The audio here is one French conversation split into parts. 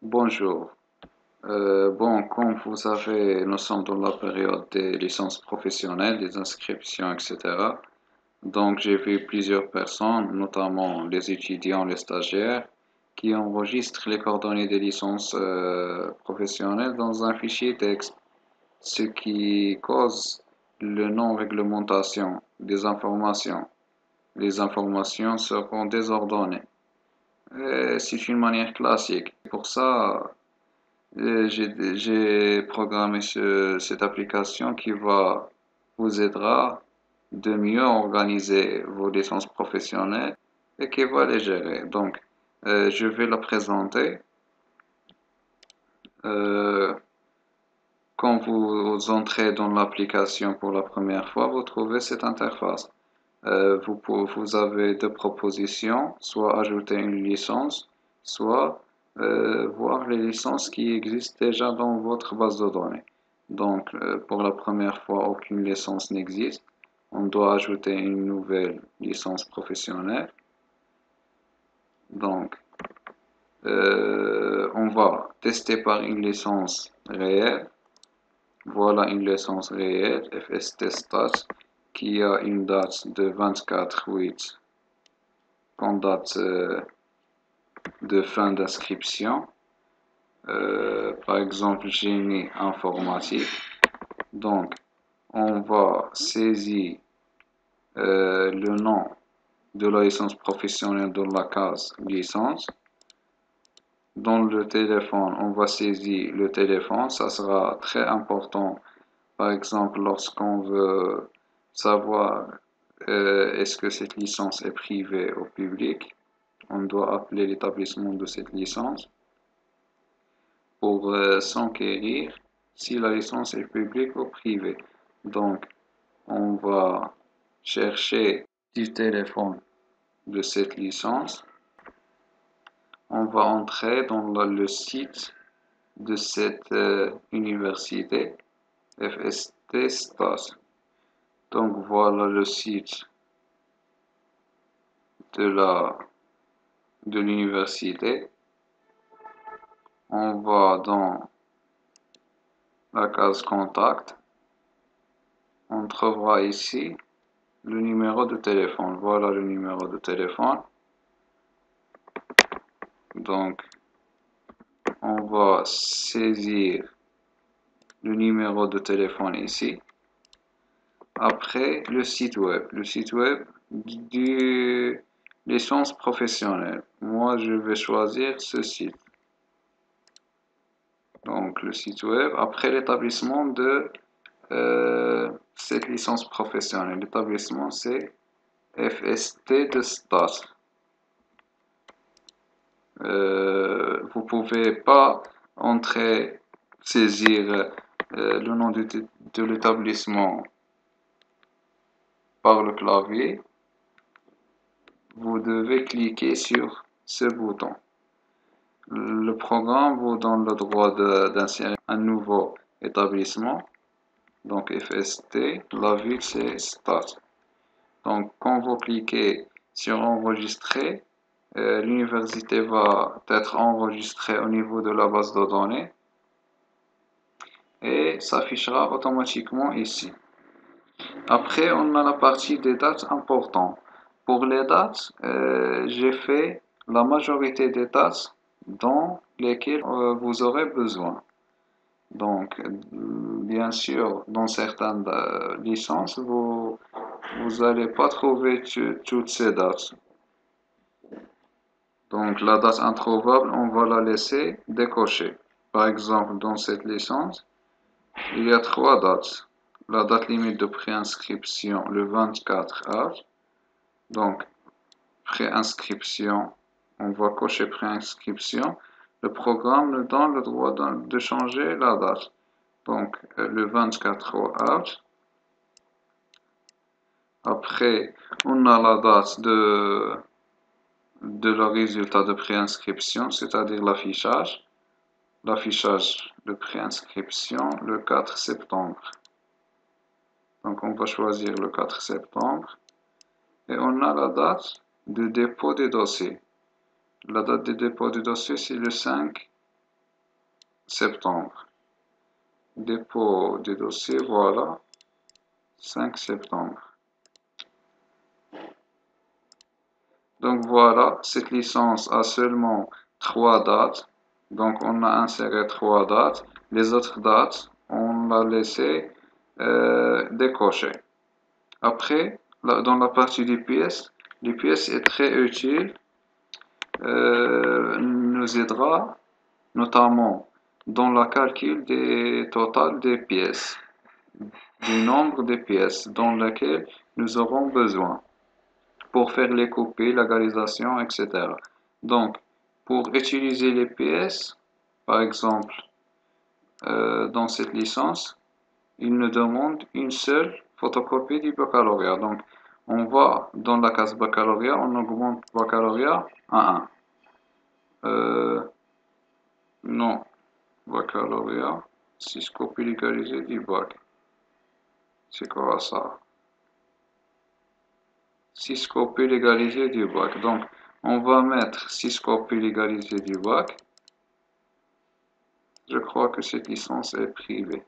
Bonjour. Comme vous savez, nous sommes dans la période des licences professionnelles, des inscriptions, etc. Donc, j'ai vu plusieurs personnes, notamment les étudiants, les stagiaires, qui enregistrent les coordonnées des licences professionnelles dans un fichier texte, ce qui cause le non-réglementation des informations. Les informations seront désordonnées. C'est une manière classique. Pour ça, j'ai programmé cette application qui va vous aidera de mieux organiser vos licences professionnelles et qui va les gérer. Donc, je vais la présenter. Euh, Quand vous entrez dans l'application pour la première fois, vous trouvez cette interface. Vous avez deux propositions, soit ajouter une licence, soit voir les licences qui existent déjà dans votre base de données. Donc, pour la première fois, aucune licence n'existe. On doit ajouter une nouvelle licence professionnelle. Donc, on va tester par une licence réelle. Voilà une licence réelle, FST Stats, qui a une date de 24/8 comme date de fin d'inscription. Par exemple, génie informatique. Donc, on va saisir le nom de la licence professionnelle dans la case licence. Dans le téléphone, on va saisir le téléphone. Ça sera très important. Par exemple, lorsqu'on veut savoir est-ce que cette licence est privée ou publique, on doit appeler l'établissement de cette licence pour s'enquérir si la licence est publique ou privée. Donc, on va chercher du téléphone de cette licence. On va entrer dans le site de cette université, FST Stas. Donc, voilà le site de l'université. On va dans la case contact. On trouvera ici le numéro de téléphone. Voilà le numéro de téléphone. Donc, on va saisir le numéro de téléphone ici. Après, le site web. Le site web du licence professionnelle. Moi, je vais choisir ce site. Donc, le site web. Après l'établissement de cette licence professionnelle. L'établissement, c'est FST de Stas. Vous pouvez pas entrer, saisir le nom de l'établissement par le clavier. Vous devez cliquer sur ce bouton. Le programme vous donne le droit d'insérer un nouveau établissement. Donc FST, la ville c'est Start. Donc quand vous cliquez sur enregistrer, l'université va être enregistrée au niveau de la base de données et s'affichera automatiquement ici. Après, on a la partie des dates importantes. Pour les dates, j'ai fait la majorité des dates dans lesquelles vous aurez besoin. Donc, bien sûr, dans certaines licences, vous n'allez pas trouver toutes ces dates. Donc, la date introuvable, on va la laisser décocher. Par exemple, dans cette licence, il y a trois dates. La date limite de préinscription, le 24 avril. Donc, préinscription, on va cocher préinscription. Le programme nous donne le droit de changer la date. Donc, le 24 avril. Après, on a la date de le résultat de préinscription, c'est-à-dire l'affichage. L'affichage de préinscription le 4 septembre. Donc, on va choisir le 4 septembre. Et on a la date de dépôt des dossiers. La date de dépôt du dossier, c'est le 5 septembre. Dépôt des dossiers, voilà, 5 septembre. Donc voilà, cette licence a seulement 3 dates. Donc on a inséré 3 dates. Les autres dates, on l'a laissé décocher. Après, dans la partie l'UPS est très utile, nous aidera notamment dans le calcul des totales des pièces, du nombre de pièces dans lesquelles nous aurons besoin pour faire les copies, l'égalisation, etc. Donc, pour utiliser les pièces, par exemple, dans cette licence, il nous demande une seule photocopie du baccalauréat. Donc, on va dans la case baccalauréat, on augmente baccalauréat à 1. Non, baccalauréat, 6 copies légalisées du bac. C'est quoi ça? 6 copies légalisées du bac. Donc, on va mettre 6 copies légalisées du bac. Je crois que cette licence est privée.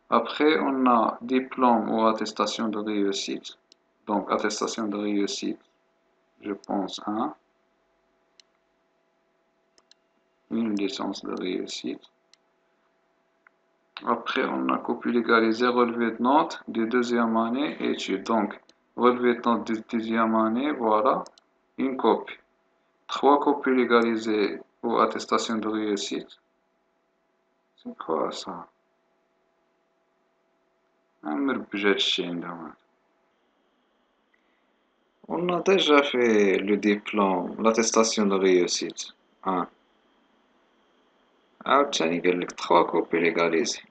Après, on a diplôme ou attestation de réussite. Donc, attestation de réussite, je pense, hein, une licence de réussite. Après, on a copie légalisée, relevé de notes de deuxième année, études. Donc, relevé de notes de deuxième année, voilà, une copie. 3 copies légalisées ou attestation de réussite. C'est quoi ça? Un merbejet de chien, on a déjà fait le diplôme, l'attestation de réussite. Hein. عاوتاني قال لك 3 copies légalisées.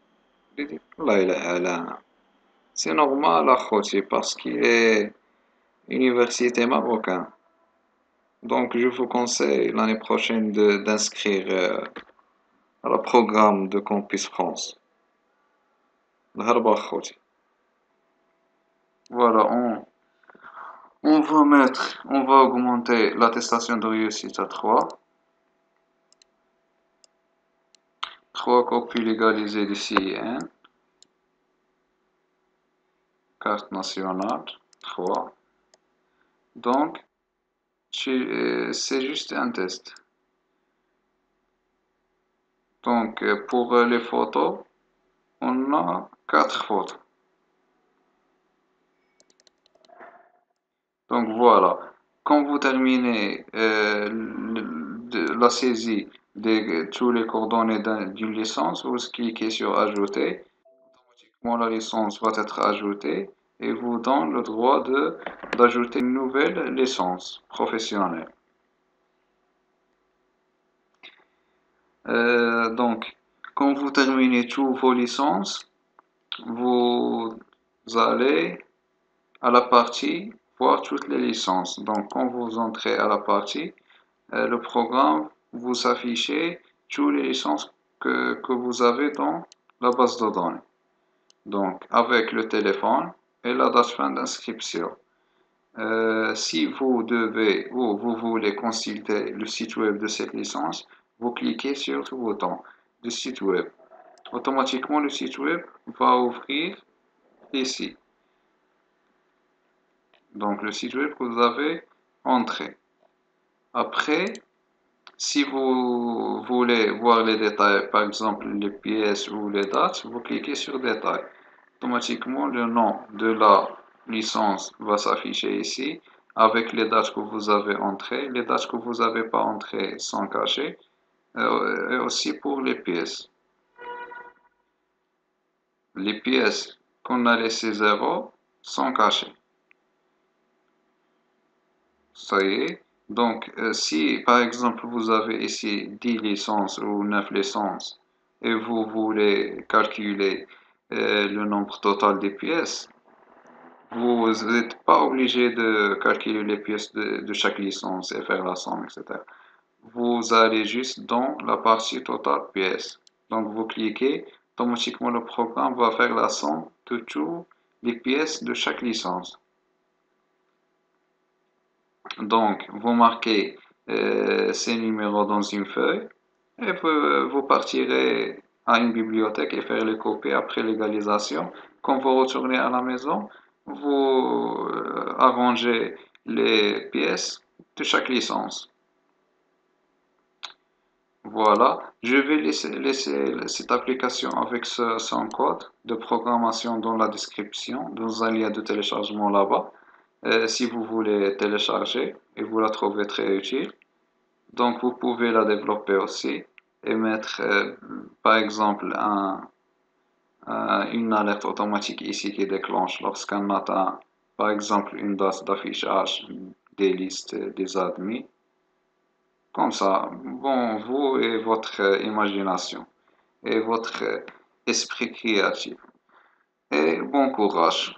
والله إلا على c'est normal أخوتي parce qu'il est université marocain. Donc je vous conseille l'année prochaine d'inscrire à la programme de Campus France. الهربة أخوتي. Voilà, on va augmenter l'attestation de réussite à 3. 3 copies légalisées du CIN. Carte nationale, 3. Donc, c'est juste un test. Donc, pour les photos, on a 4 photos. Donc voilà, quand vous terminez la saisie de tous les coordonnées d'une licence, vous cliquez sur Ajouter. Automatiquement, la licence va être ajoutée et vous donne le droit d'ajouter une nouvelle licence professionnelle. Donc, quand vous terminez toutes vos licences, vous allez à la partie voir toutes les licences. Donc, quand vous entrez à la partie, le programme vous affiche toutes les licences que vous avez dans la base de données. Donc, avec le téléphone et la date fin d'inscription. Si vous devez ou vous voulez consulter le site web de cette licence, vous cliquez sur ce bouton de site web. Automatiquement, le site web va ouvrir ici. Donc, le site web que vous avez entré. Après, si vous voulez voir les détails, par exemple les pièces ou les dates, vous cliquez sur Détails. Automatiquement, le nom de la licence va s'afficher ici avec les dates que vous avez entrées. Les dates que vous n'avez pas entrées sont cachées. Et aussi pour les pièces. Les pièces qu'on a laissées 0 sont cachées. Ça y est. Donc, si par exemple vous avez ici 10 licences ou 9 licences et vous voulez calculer le nombre total des pièces, vous n'êtes pas obligé de calculer les pièces de chaque licence et faire la somme, etc. Vous allez juste dans la partie totale pièces. Donc, vous cliquez, automatiquement le programme va faire la somme de toutes les pièces de chaque licence. Donc, vous marquez ces numéros dans une feuille Et vous partirez à une bibliothèque et faire les copies après légalisation. Quand vous retournez à la maison, vous arrangez les pièces de chaque licence. Voilà, je vais laisser cette application avec son code de programmation dans la description, dans un lien de téléchargement là-bas, si vous voulez télécharger et vous la trouvez très utile. Donc vous pouvez la développer aussi et mettre par exemple une alerte automatique ici qui déclenche lorsqu'on atteint par exemple une date d'affichage des listes des admis. Comme ça, bon, vous et votre imagination et votre esprit créatif. Et bon courage.